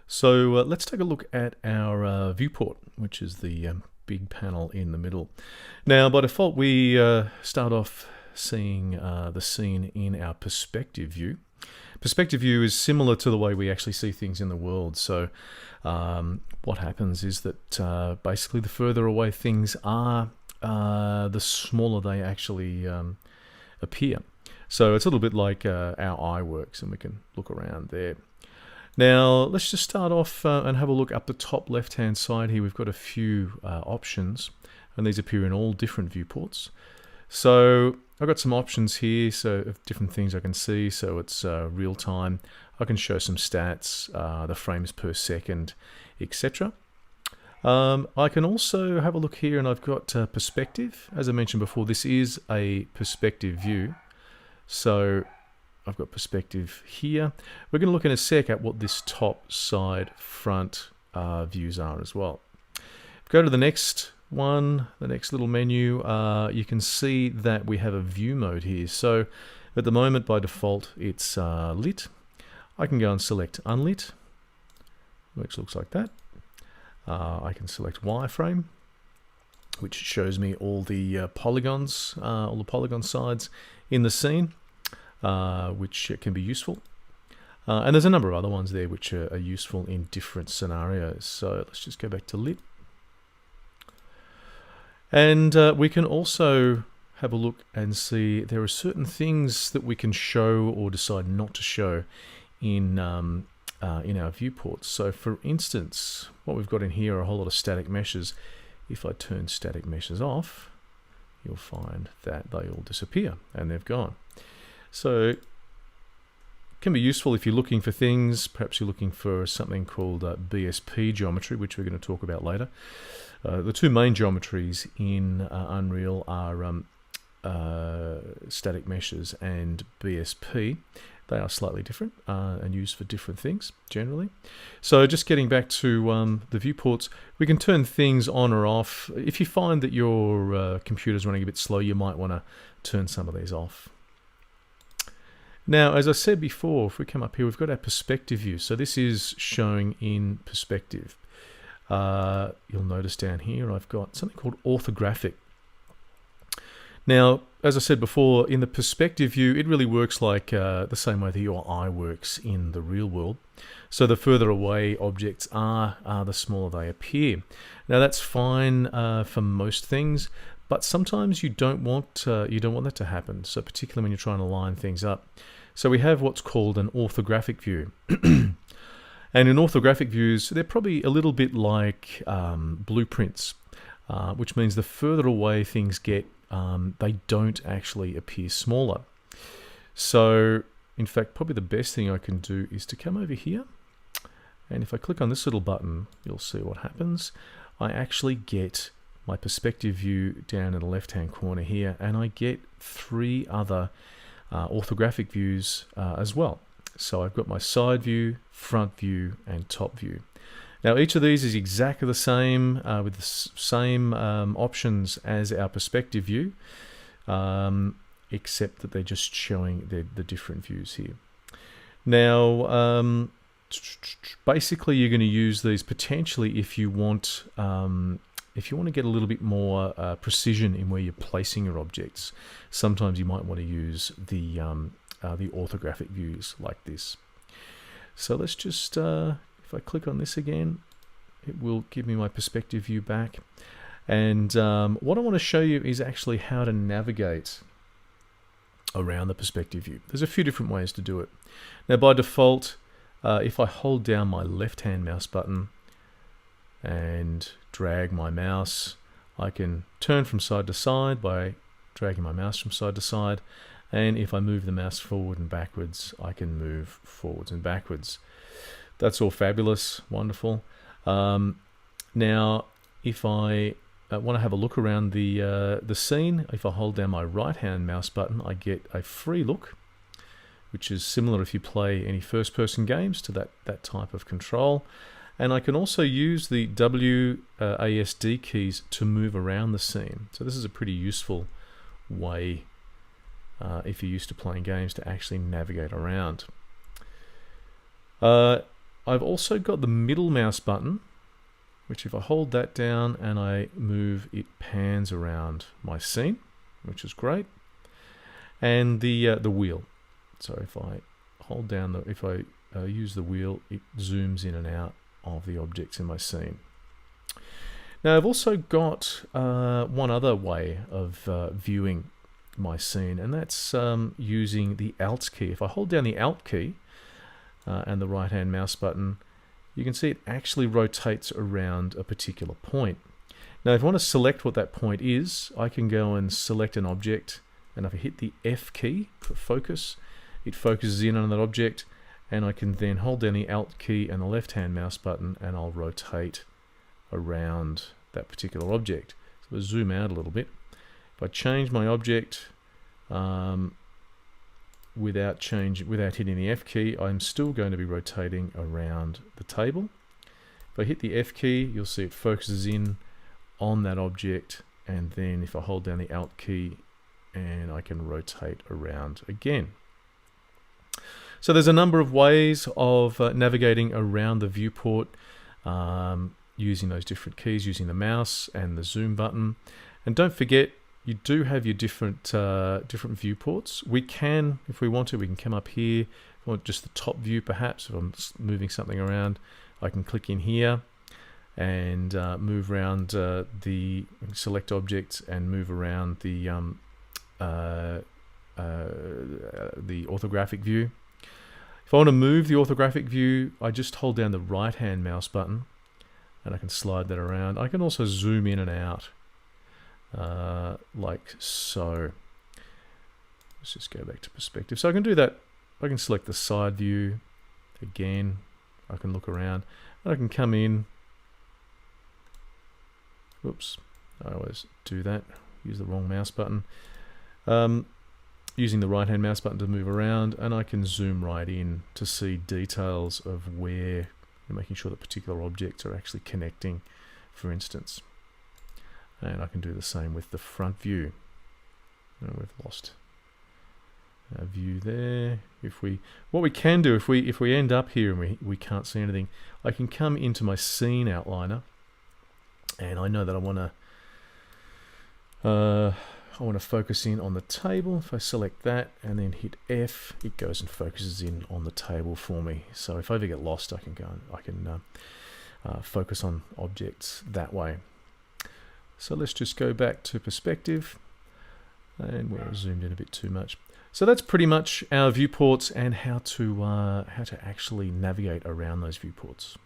So let's take a look at our viewport, which is the big panel in the middle. Now, by default, we start off seeing the scene in our perspective view. Perspective view is similar to the way we actually see things in the world. So what happens is that basically the further away things are, the smaller they actually appear. So it's a little bit like our eye works, and we can look around there. Now, let's just start off and have a look up the top left-hand side here. We've got a few options, and these appear in all different viewports. So I've got some options here, so of different things I can see. So it's real time. I can show some stats, the frames per second, etc. I can also have a look here, and I've got perspective. As I mentioned before, this is a perspective view. So I've got perspective here. We're going to look in a sec at what this top, side, front views are as well. Go to the next one, the next little menu. You can see that we have a view mode here. So at the moment, by default, it's lit. I can go and select unlit, which looks like that. I can select wireframe, which shows me all the polygons, all the polygon sides in the scene. Which can be useful. And there's a number of other ones there which are useful in different scenarios. So let's just go back to lit. And we can also have a look and see there are certain things that we can show or decide not to show in our viewports. So for instance, what we've got in here are a whole lot of static meshes. If I turn static meshes off, you'll find that they all disappear and they've gone. So it can be useful if you're looking for things. Perhaps you're looking for something called BSP geometry, which we're going to talk about later. The two main geometries in Unreal are static meshes and BSP. They are slightly different and used for different things generally. So just getting back to the viewports, we can turn things on or off. If you find that your computer's running a bit slow, you might want to turn some of these off. Now, as I said before, if we come up here, we've got our perspective view. So this is showing in perspective. You'll notice down here I've got something called orthographic. Now, as I said before, in the perspective view, it really works like the same way that your eye works in the real world. So the further away objects are, the smaller they appear. Now that's fine for most things. But sometimes you don't want that to happen. So particularly when you're trying to line things up. So we have what's called an orthographic view. And in orthographic views, they're probably a little bit like blueprints, which means the further away things get, they don't actually appear smaller. So in fact, probably the best thing I can do is to come over here. And if I click on this little button, you'll see what happens. I actually get my perspective view down in the left-hand corner here, and I get three other orthographic views as well. So I've got my side view, front view, and top view. Now each of these is exactly the same with the same options as our perspective view, except that they're just showing the different views here. Now, basically you're going to use these potentially if you want to get a little bit more precision in where you're placing your objects. Sometimes you might want to use the orthographic views like this. So let's just, if I click on this again, it will give me my perspective view back. And what I want to show you is actually how to navigate around the perspective view. There's a few different ways to do it. Now by default, if I hold down my left-hand mouse button and drag my mouse, I can turn from side to side by dragging my mouse from side to side, and if I move the mouse forward and backwards, I can move forwards and backwards. That's all fabulous, wonderful. Now if I want to have a look around the scene, if I hold down my right hand mouse button, I get a free look, which is similar if you play any first-person games to that type of control. And I can also use the WASD keys to move around the scene. So this is a pretty useful way, if you're used to playing games, to actually navigate around. I've also got the middle mouse button, which if I hold that down and I move, it pans around my scene, which is great. And the wheel. So if I hold down if I use the wheel, it zooms in and out of the objects in my scene. Now I've also got one other way of viewing my scene, and that's using the Alt key. If I hold down the Alt key and the right hand mouse button, you can see it actually rotates around a particular point. Now if I want to select what that point is, I can go and select an object, and if I hit the F key for focus, it focuses in on that object, and I can then hold down the Alt key and the left hand mouse button and I'll rotate around that particular object. So I'll zoom out a little bit. If I change my object without hitting the F key, I'm still going to be rotating around the table. If I hit the F key, you'll see it focuses in on that object, and then if I hold down the Alt key, and I can rotate around again. So there's a number of ways of navigating around the viewport using those different keys, using the mouse and the zoom button. And don't forget, you do have your different viewports. We can, if we want to, we can come up here. If I want just the top view, perhaps, if I'm moving something around, I can click in here and move around select objects and move around the orthographic view. If I want to move the orthographic view, I just hold down the right hand mouse button and I can slide that around. I can also zoom in and out like so. Let's just go back to perspective. So I can do that. I can select the side view again. I can look around and I can come in. Whoops, I always do that. Use the wrong mouse button. Using the right hand mouse button to move around, and I can zoom right in to see details of where, making sure that particular objects are actually connecting, for instance. And I can do the same with the front view. And we've lost our view there. What we can do if we end up here and we can't see anything, I can come into my scene outliner, and I know that I want to focus in on the table. If I select that and then hit F, it goes and focuses in on the table for me. So if I ever get lost, I can focus on objects that way. So let's just go back to perspective, and we're zoomed in a bit too much. So that's pretty much our viewports and how to actually navigate around those viewports.